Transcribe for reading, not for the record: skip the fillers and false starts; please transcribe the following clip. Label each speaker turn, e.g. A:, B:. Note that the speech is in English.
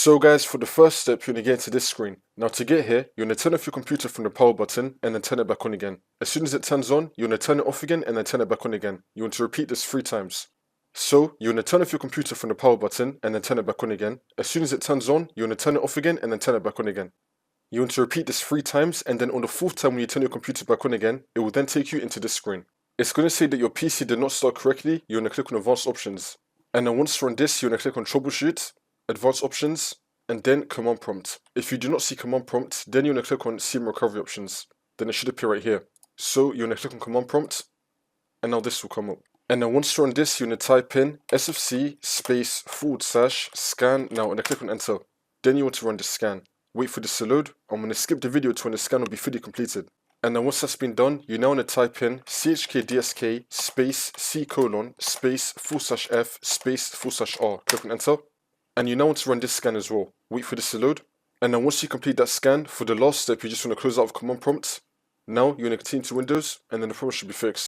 A: So guys, for the first step, you're going to get into this screen. Now to get here, you're going to turn off your computer from the power button and then turn it back on again. As soon as it turns on, you're going to turn it off again and then turn it back on again. You want to repeat this 3 times. So you're going to turn off your computer from the power button and then turn it back on again. As soon as it turns on, you're going to turn it off again and then turn it back on again. You want to repeat this 3 times, and then on the 4th time when you turn your computer back on again, it will then take you into this screen. It's going to say that your PC did not start correctly. You're going to click on Advanced Options. And then once you're on this, you're going to click on Troubleshoot, Advanced Options, and then Command Prompt. If you do not see Command Prompt, then you're going to click on SIEM Recovery Options. Then it should appear right here. So you're going to click on Command Prompt, and now this will come up. And then once you're on this, you're going to type in sfc /scan now, and then click on Enter. Then you want to run the scan. Wait for this to load. I'm going to skip the video to when the scan will be fully completed. And then once that's been done, you now want to type in chkdsk /c:/f//r. Click on Enter. And you now want to run this scan as well. Wait for this to load. And then once you complete that scan, for the last step, you just want to close out of Command Prompt. Now you're going to continue to Windows, and then the problem should be fixed.